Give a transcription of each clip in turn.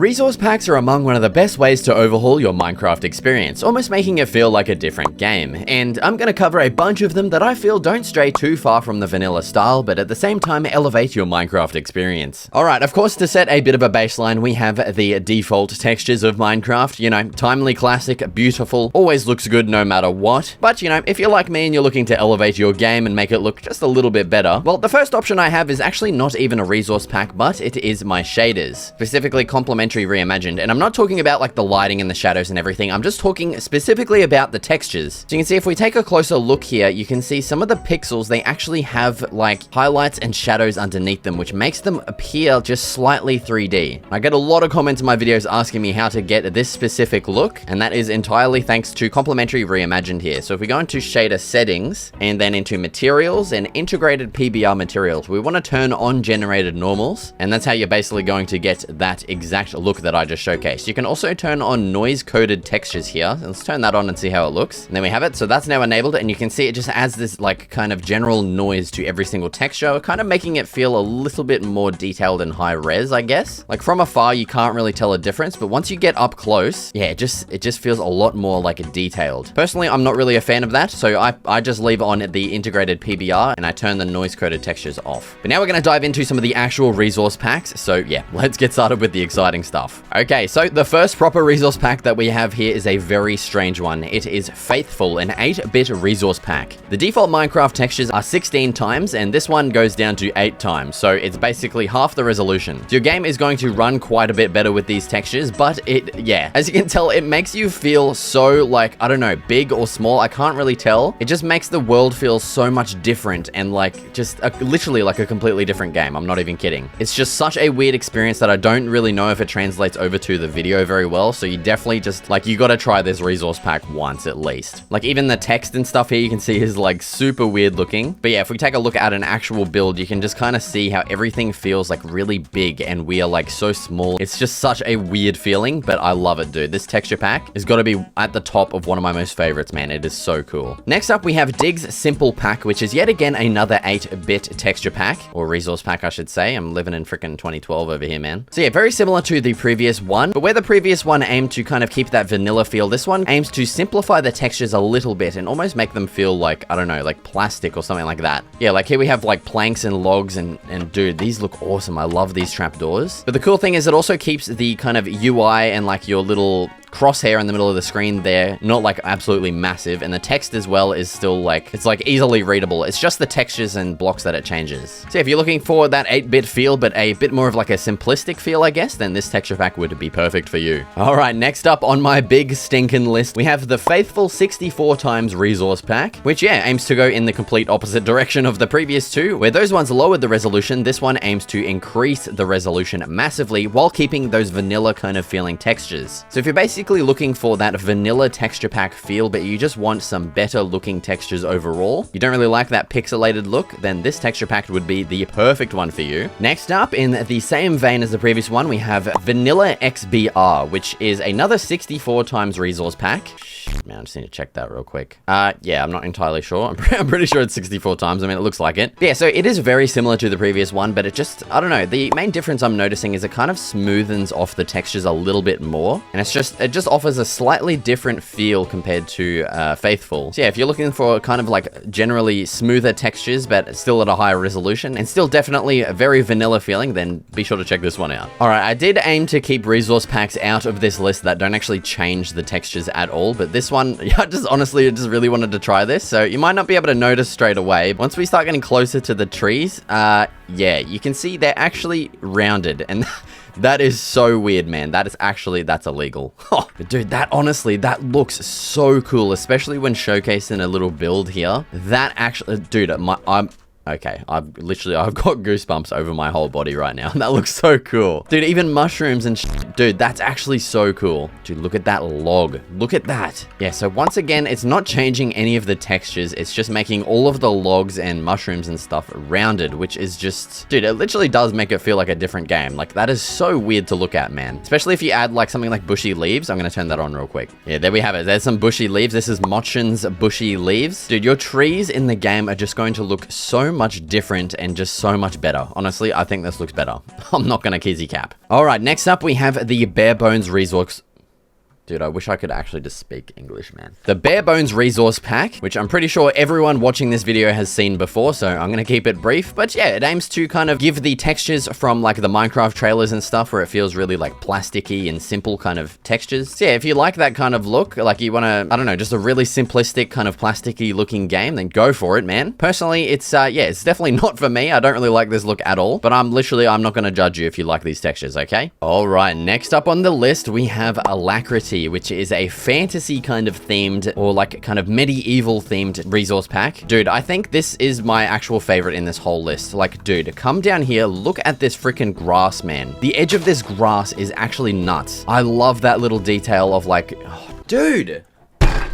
Resource packs are among one of the best ways to overhaul your Minecraft experience, almost making it feel like a different game. And I'm going to cover a bunch of them that I feel don't stray too far from the vanilla style, but at the same time elevate your Minecraft experience. Alright, of course, to set a bit of a baseline, we have the default textures of Minecraft. You know, timely, classic, beautiful, always looks good no matter what. But, you know, if you're like me and you're looking to elevate your game and make it look just a little bit better, well, the first option I have is actually not even a resource pack, but it is my shaders, specifically complementary reimagined. And I'm not talking about like the lighting and the shadows and everything. I'm just talking specifically about the textures. So you can see if we take a closer look here, you can see some of the pixels, they actually have like highlights and shadows underneath them, which makes them appear just slightly 3D. I get a lot of comments in my videos asking me how to get this specific look, and that is entirely thanks to complementary reimagined here. So if we go into shader settings and then into materials and integrated PBR materials, we want to turn on generated normals, and that's how you're basically going to get that exact look that I just showcased. You can also turn on noise coded textures here. Let's turn that on and see how it looks. And then we have it. So that's now enabled, and you can see it just adds this like kind of general noise to every single texture, kind of making it feel a little bit more detailed and high res, I guess. Like from afar, you can't really tell a difference, but once you get up close, yeah, it just feels a lot more like detailed. Personally, I'm not really a fan of that, so I just leave on the integrated PBR and I turn the noise coded textures off. But now we're going to dive into some of the actual resource packs. So yeah, let's get started with the exciting stuff. Okay, so the first proper resource pack that we have here is a very strange one. It is Faithful, an 8-bit resource pack. The default Minecraft textures are 16 times, and this one goes down to 8 times, so it's basically half the resolution. So your game is going to run quite a bit better with these textures, but yeah, as you can tell, it makes you feel so like, I don't know, big or small, I can't really tell. It just makes the world feel so much different and like just literally like a completely different game. I'm not even kidding. It's just such a weird experience that I don't really know if it translates over to the video very well, so you definitely just like, you gotta try this resource pack once at least. Like even the text and stuff here you can see is like super weird looking. But yeah, if we take a look at an actual build, you can just kind of see how everything feels like really big and we are like so small. It's just such a weird feeling, but I love it, dude. This texture pack has got to be at the top of one of my most favorites, man. It is so cool. Next up, we have Dig's Simple Pack, which is yet again another 8-bit texture pack, or resource pack, I should say. I'm living in freaking 2012 over here, man. So yeah, very similar to the previous one, but where the previous one aimed to kind of keep that vanilla feel, this one aims to simplify the textures a little bit and almost make them feel like, I don't know, like plastic or something like that. Yeah, like here we have like planks and logs and dude, these look awesome. I love these trapdoors. But the cool thing is it also keeps the kind of UI and like your little crosshair in the middle of the screen there not like absolutely massive, and the text as well is still like, it's like easily readable. It's just the textures and blocks that it changes. So if you're looking for that 8-bit feel but a bit more of like a simplistic feel, I guess, then this texture pack would be perfect for you. Alright, next up on my big stinking list, we have the Faithful 64 times resource pack, which yeah, aims to go in the complete opposite direction of the previous two. Where those ones lowered the resolution, this one aims to increase the resolution massively while keeping those vanilla kind of feeling textures. So if you're basically looking for that vanilla texture pack feel, but you just want some better looking textures overall, you don't really like that pixelated look, then this texture pack would be the perfect one for you. Next up, in the same vein as the previous one, we have Vanilla XBR, which is another 64 times resource pack. Man, I just need to check that real quick. Yeah, I'm not entirely sure. I'm pretty sure it's 64 times. I mean, it looks like it. Yeah, so it is very similar to the previous one, but it just, I don't know. The main difference I'm noticing is it kind of smoothens off the textures a little bit more. And it just offers a slightly different feel compared to Faithful. So yeah, if you're looking for kind of like generally smoother textures, but still at a higher resolution and still definitely a very vanilla feeling, then be sure to check this one out. All right, I did aim to keep resource packs out of this list that don't actually change the textures at all, but this one, I just really wanted to try this. So you might not be able to notice straight away. Once we start getting closer to the trees, yeah, you can see they're actually rounded, and that is so weird, man. That's illegal. But dude, that honestly, that looks so cool, especially when showcasing a little build here. That actually, dude, okay, I've got goosebumps over my whole body right now. That looks so cool. Dude, even mushrooms and dude, that's actually so cool. Dude, look at that log. Look at that. Yeah, so once again, it's not changing any of the textures. It's just making all of the logs and mushrooms and stuff rounded, which is just, dude, it literally does make it feel like a different game. Like, that is so weird to look at, man. Especially if you add like something like bushy leaves. I'm gonna turn that on real quick. Yeah, there we have it. There's some bushy leaves. This is Mochin's bushy leaves. Dude, your trees in the game are just going to look so much different and just so much better. Honestly, I think this looks better. I'm not gonna kizzy cap. All right, next up we have the bare bones resource. Dude, I wish I could actually just speak English, man. The Bare Bones Resource Pack, which I'm pretty sure everyone watching this video has seen before, so I'm gonna keep it brief. But yeah, it aims to kind of give the textures from like the Minecraft trailers and stuff where it feels really like plasticky and simple kind of textures. So yeah, if you like that kind of look, like you wanna, I don't know, just a really simplistic kind of plasticky looking game, then go for it, man. Personally, it's, yeah, it's definitely not for me. I don't really like this look at all, but I'm not gonna judge you if you like these textures, okay? All right, next up on the list, we have Alacrity, which is a fantasy kind of themed or like kind of medieval themed resource pack. Dude, I think this is my actual favorite in this whole list. Like, dude, come down here, look at this freaking grass, man. The edge of this grass is actually nuts. I love that little detail of like, oh, dude.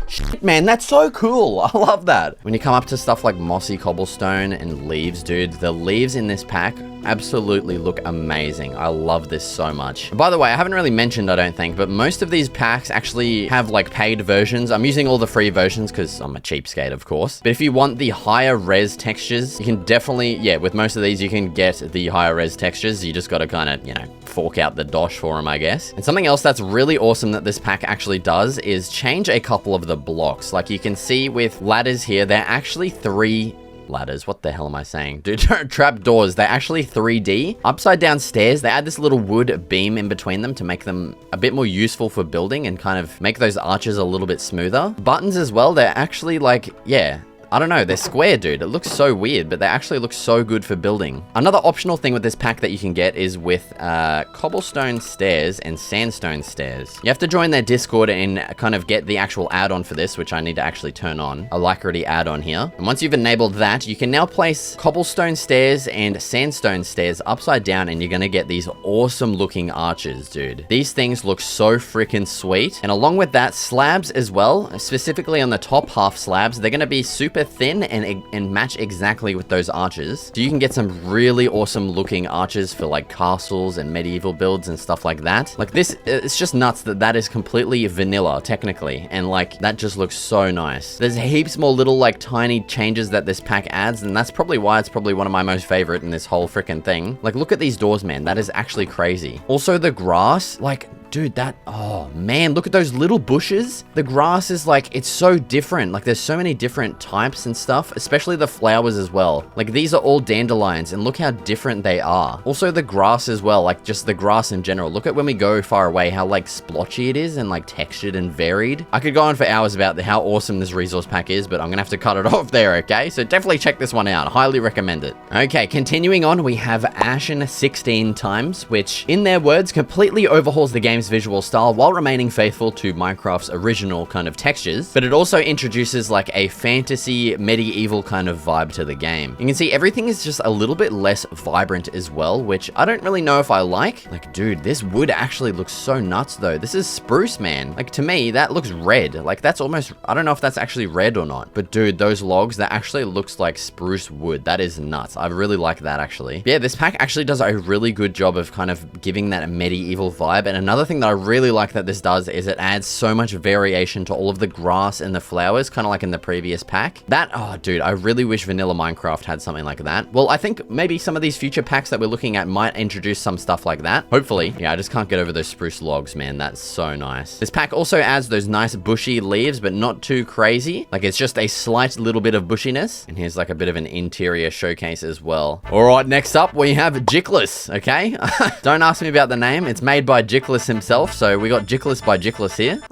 Shit, man, that's so cool. I love that. When you come up to stuff like mossy cobblestone and leaves, dude, the leaves in this pack absolutely look amazing. I love this so much. By the way, I haven't really mentioned, I don't think, but most of these packs actually have like paid versions. I'm using all the free versions because I'm a cheapskate, of course. But if you want the higher res textures, you can definitely, yeah, with most of these, you can get the higher res textures. You just got to kind of, you know, fork out the dosh for them, I guess. And something else that's really awesome that this pack actually does is change a couple of the blocks. Like you can see with ladders here, they're actually 3 ladders. What the hell am I saying? Dude, trap doors, they're actually 3D. Upside down stairs, they add this little wood beam in between them to make them a bit more useful for building and kind of make those arches a little bit smoother. Buttons as well, they're actually like, yeah, I don't know, they're square, dude. It looks so weird, but they actually look so good for building. Another optional thing with this pack that you can get is with cobblestone stairs and sandstone stairs. You have to join their Discord and kind of get the actual add-on for this, which I need to actually turn on. Alacrity add-on here. And once you've enabled that, you can now place cobblestone stairs and sandstone stairs upside down, and you're gonna get these awesome looking arches, dude. These things look so freaking sweet. And along with that, slabs as well, specifically on the top half slabs, they're gonna be super thin and match exactly with those arches. So you can get some really awesome looking arches for like castles and medieval builds and stuff like that. Like this, it's just nuts that that is completely vanilla technically. And like that just looks so nice. There's heaps more little like tiny changes that this pack adds. And that's probably why it's probably one of my most favorite in this whole freaking thing. Like look at these doors, man. That is actually crazy. Also the grass, like, dude, that, oh man, look at those little bushes. The grass is like, it's so different. Like there's so many different types and stuff, especially the flowers as well. Like these are all dandelions and look how different they are. Also the grass as well, like just the grass in general. Look at when we go far away, how like splotchy it is and like textured and varied. I could go on for hours about how awesome this resource pack is, but I'm gonna have to cut it off there, okay? So definitely check this one out. Highly recommend it. Okay, continuing on, we have Ashen 16 times, which in their words, completely overhauls the game's visual style while remaining faithful to Minecraft's original kind of textures, but it also introduces like a fantasy medieval kind of vibe to the game. You can see everything is just a little bit less vibrant as well, which I don't really know if I like. Like, dude, this wood actually looks so nuts though. This is spruce, man. Like to me, that looks red. Like that's almost, I don't know if that's actually red or not, but dude, those logs, that actually looks like spruce wood. That is nuts. I really like that actually. Yeah, this pack actually does a really good job of kind of giving that medieval vibe. And another thing that I really like that this does is it adds so much variation to all of the grass and the flowers, kind of like in the previous pack. That, oh dude, I really wish vanilla Minecraft had something like that. Well, I think maybe some of these future packs that we're looking at might introduce some stuff like that. Hopefully. Yeah, I just can't get over those spruce logs, man. That's so nice. This pack also adds those nice bushy leaves, but not too crazy. Like it's just a slight little bit of bushiness. And here's like a bit of an interior showcase as well. All right, next up we have Nautilus, okay? Don't ask me about the name. It's made by Nautilus himself. So we got Nautilus by Nautilus here.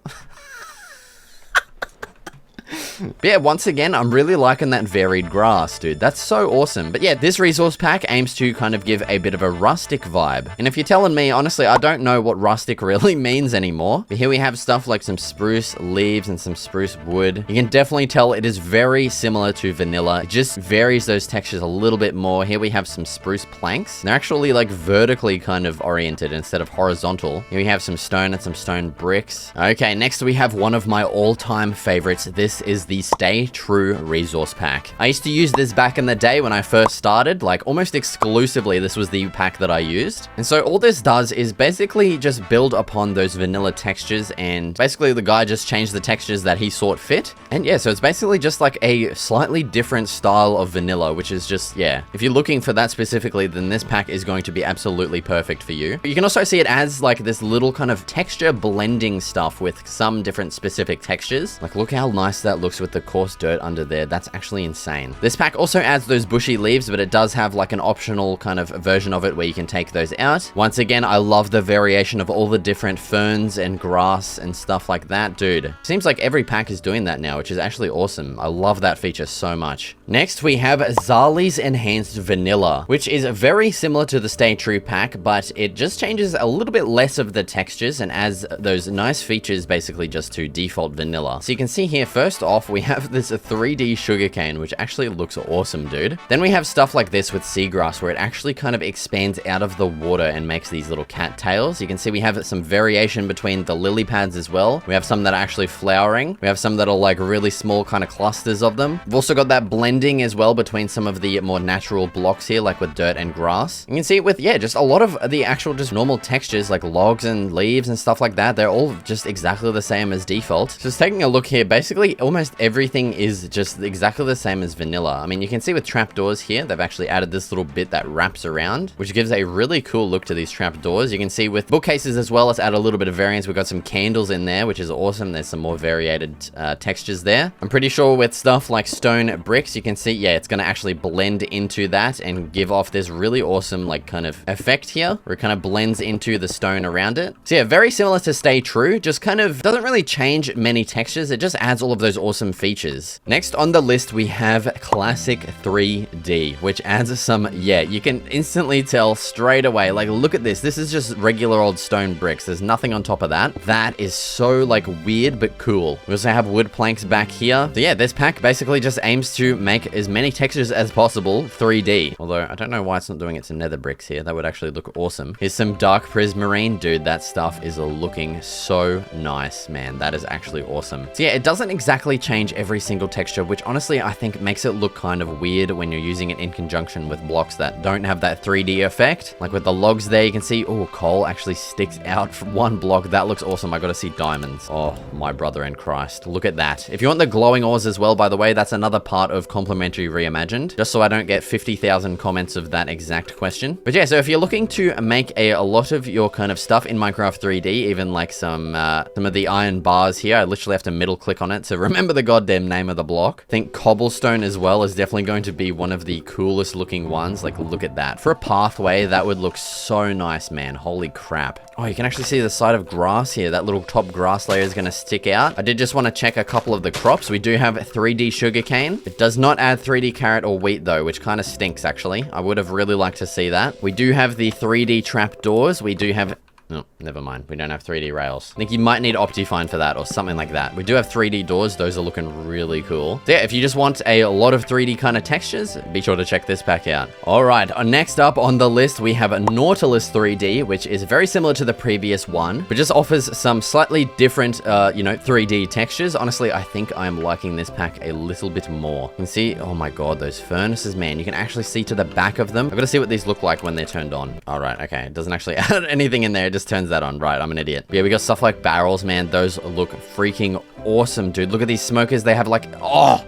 But yeah, once again, I'm really liking that varied grass, dude. That's so awesome. But yeah, this resource pack aims to kind of give a bit of a rustic vibe. And if you're telling me, honestly, I don't know what rustic really means anymore. But here we have stuff like some spruce leaves and some spruce wood. You can definitely tell it is very similar to vanilla. It just varies those textures a little bit more. Here we have some spruce planks. They're actually like vertically kind of oriented instead of horizontal. Here we have some stone and some stone bricks. Okay, next we have one of my all-time favorites. This is the Stay True resource pack. I used to use this back in the day when I first started, like almost exclusively this was the pack that I used. And so all this does is basically just build upon those vanilla textures, and basically the guy just changed the textures that he thought fit. And yeah, so it's basically just like a slightly different style of vanilla, which is just, yeah, if you're looking for that specifically, then this pack is going to be absolutely perfect for you. You can also see it adds like this little kind of texture blending stuff with some different specific textures. Like look how nice that looks with the coarse dirt under there. That's actually insane. This pack also adds those bushy leaves, but it does have like an optional kind of version of it where you can take those out. Once again, I love the variation of all the different ferns and grass and stuff like that. Dude, seems like every pack is doing that now, which is actually awesome. I love that feature so much. Next, we have Zali's Enhanced Vanilla, which is very similar to the Stay True pack, but it just changes a little bit less of the textures and adds those nice features basically just to default vanilla. So you can see here, first off, we have this 3D sugarcane, which actually looks awesome, dude. Then we have stuff like this with seagrass, where it actually kind of expands out of the water and makes these little cat tails. You can see we have some variation between the lily pads as well. We have some that are actually flowering. We have some that are like really small kind of clusters of them. We've also got that blending as well between some of the more natural blocks here, like with dirt and grass. You can see it with, yeah, just a lot of the actual just normal textures like logs and leaves and stuff like that. They're all just exactly the same as default. Just taking a look here, basically almost everything is just exactly the same as vanilla. I mean, you can see with trapdoors here, they've actually added this little bit that wraps around, which gives a really cool look to these trapdoors. You can see with bookcases as well, let's add a little bit of variance. We've got some candles in there, which is awesome. There's some more variated textures there. I'm pretty sure with stuff like stone bricks, you can see, yeah, it's going to actually blend into that and give off this really awesome like kind of effect here, where it kind of blends into the stone around it. So yeah, very similar to Stay True, just kind of doesn't really change many textures. It just adds all of those awesome features. Next on the list, we have Classic 3D, which adds some, yeah, you can instantly tell straight away, like look at this. This is just regular old stone bricks. There's nothing on top of that. That is so like weird, but cool. We also have wood planks back here. So yeah, this pack basically just aims to make as many textures as possible 3D. Although I don't know why it's not doing it to nether bricks here. That would actually look awesome. Here's some dark prismarine. Dude, that stuff is looking so nice, man. That is actually awesome. So yeah, it doesn't exactly change every single texture, which honestly I think makes it look kind of weird when you're using it in conjunction with blocks that don't have that 3D effect. Like with the logs there, you can see, oh, coal actually sticks out from one block. That looks awesome. I gotta see diamonds. Oh, my brother in Christ. Look at that. If you want the glowing ores as well, by the way, that's another part of Complimentary Reimagined, just so I don't get 50,000 comments of that exact question. But yeah, so if you're looking to make a lot of your kind of stuff in Minecraft 3D, even like some of the iron bars here, I literally have to middle click on it to remember the goddamn name of the block. I think cobblestone as well is definitely going to be one of the coolest looking ones. Like look at that. For a pathway, that would look so nice, man. Holy crap. Oh, you can actually see the side of grass here. That little top grass layer is going to stick out. I did just want to check a couple of the crops. We do have 3D sugarcane. It does not add 3D carrot or wheat though, which kind of stinks actually. I would have really liked to see that. We do have the 3D trapdoors. We do have... No, never mind. We don't have 3D rails. I think you might need Optifine for that or something like that. We do have 3D doors. Those are looking really cool. So yeah, if you just want a lot of 3D kind of textures, be sure to check this pack out. All right, next up on the list, we have a Nautilus 3D, which is very similar to the previous one, but just offers some slightly different, you know, 3D textures. Honestly, I think I'm liking this pack a little bit more. You can see, oh my God, those furnaces, man. You can actually see to the back of them. I've got to see what these look like when they're turned on. All right, okay. It doesn't actually add anything in there. It just turns that on. Right, I'm an idiot. But yeah, we got stuff like barrels, man. Those look freaking awesome, dude. Look at these smokers. They have like, oh,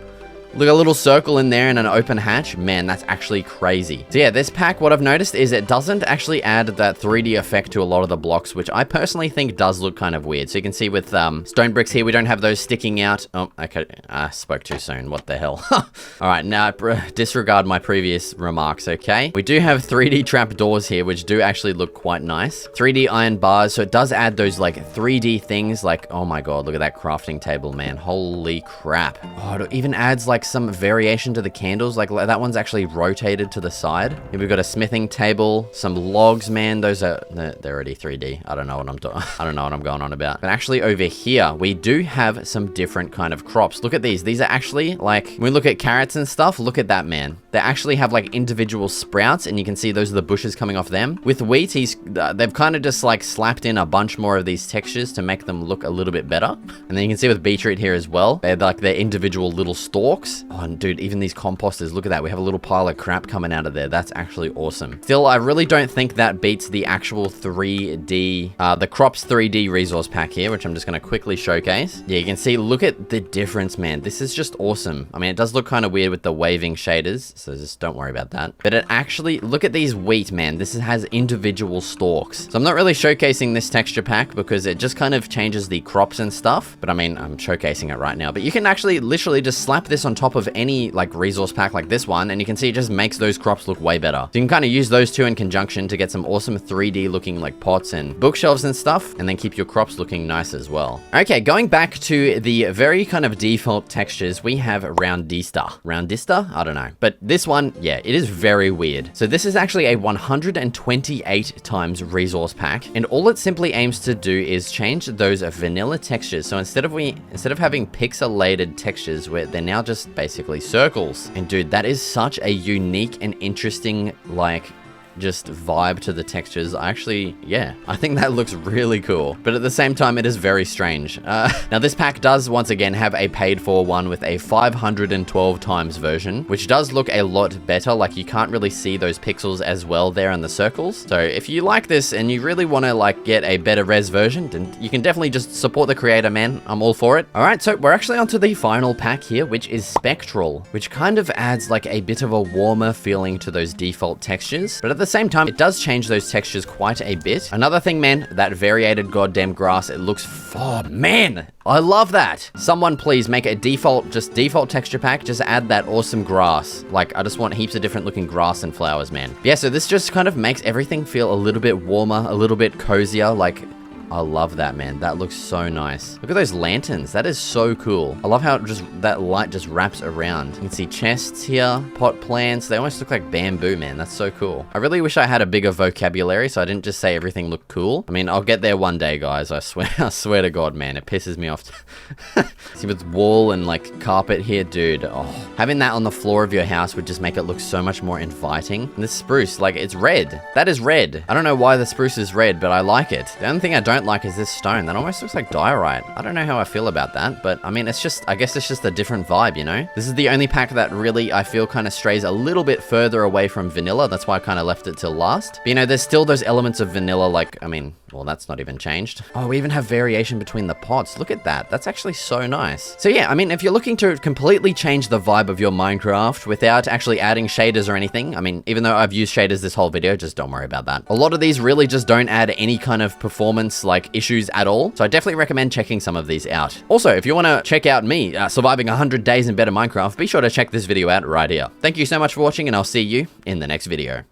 look, a little circle in there and an open hatch. Man, that's actually crazy. So yeah, this pack, what I've noticed is it doesn't actually add that 3D effect to a lot of the blocks, which I personally think does look kind of weird. So you can see with stone bricks here, we don't have those sticking out. Oh, okay. I spoke too soon. What the hell? All right, now disregard my previous remarks, okay? We do have 3D trap doors here, which do actually look quite nice. 3D iron bars. So it does add those like 3D things like, oh my God, look at that crafting table, man. Holy crap. Oh, it even adds like like some variation to the candles. Like that one's actually rotated to the side. Here we've got a smithing table, some logs, man. Those are, they're already 3D. I don't know what I'm doing. I don't know what I'm going on about. But actually over here, we do have some different kind of crops. Look at these. These are actually like, when we look at carrots and stuff, look at that, man. They actually have like individual sprouts, and you can see those are the bushes coming off them. With wheat, they've kind of just like slapped in a bunch more of these textures to make them look a little bit better. And then you can see with beetroot here as well, they're like their individual little stalks. Oh, and dude, even these composters, look at that. We have a little pile of crap coming out of there. That's actually awesome. Still, I really don't think that beats the actual 3D, the crops 3D resource pack here, which I'm just going to quickly showcase. Yeah, you can see, look at the difference, man. This is just awesome. I mean, it does look kind of weird with the waving shaders, so just don't worry about that. But it actually, look at these wheat, man. This has individual stalks. So I'm not really showcasing this texture pack because it just kind of changes the crops and stuff. But I mean, I'm showcasing it right now. But you can actually literally just slap this on top of any like resource pack like this one, and you can see it just makes those crops look way better. So you can kind of use those two in conjunction to get some awesome 3D looking like pots and bookshelves and stuff, and then keep your crops looking nice as well. Okay, going back to the very kind of default textures, we have Roundista. Roundista? I don't know. But this one, yeah, it is very weird. So this is actually a 128 times resource pack, and all it simply aims to do is change those vanilla textures. So instead of having pixelated textures, where they're now just basically circles. And dude, that is such a unique and interesting, like, just vibe to the textures. Actually, yeah, I think that looks really cool, but at the same time it is very strange. Now this pack does once again have a paid for one with a 512 times version, which does look a lot better. Like you can't really see those pixels as well there in the circles. So if you like this and you really want to like get a better res version, then you can definitely just support the creator, man. I'm all for it. All right, so we're actually onto the final pack here, which is Spectral, which kind of adds like a bit of a warmer feeling to those default textures, but at the same time, it does change those textures quite a bit. Another thing, man, that variated goddamn grass, it looks, oh man, I love that. Someone please make a default texture pack, just add that awesome grass. Like, I just want heaps of different looking grass and flowers, man. Yeah, so this just kind of makes everything feel a little bit warmer, a little bit cozier, like, I love that, man. That looks so nice. Look at those lanterns. That is so cool. I love how that light just wraps around. You can see chests here, pot plants. They almost look like bamboo, man. That's so cool. I really wish I had a bigger vocabulary so I didn't just say everything looked cool. I mean, I'll get there one day, guys. I swear. I swear to God, man. It pisses me off. See, with wall and like carpet here, dude. Oh, having that on the floor of your house would just make it look so much more inviting. And this spruce, like, it's red. That is red. I don't know why the spruce is red, but I like it. The only thing I don't like is this stone. That almost looks like diorite. I don't know how I feel about that, but I mean, it's just, I guess it's just a different vibe, you know? This is the only pack that really, I feel, kind of strays a little bit further away from vanilla. That's why I kind of left it till last. But you know, there's still those elements of vanilla, like, I mean, well, that's not even changed. Oh, we even have variation between the pots. Look at that. That's actually so nice. So yeah, I mean, if you're looking to completely change the vibe of your Minecraft without actually adding shaders or anything, I mean, even though I've used shaders this whole video, just don't worry about that. A lot of these really just don't add any kind of performance, like, issues at all. So I definitely recommend checking some of these out. Also, if you want to check out me surviving 100 days in better Minecraft, be sure to check this video out right here. Thank you so much for watching, and I'll see you in the next video.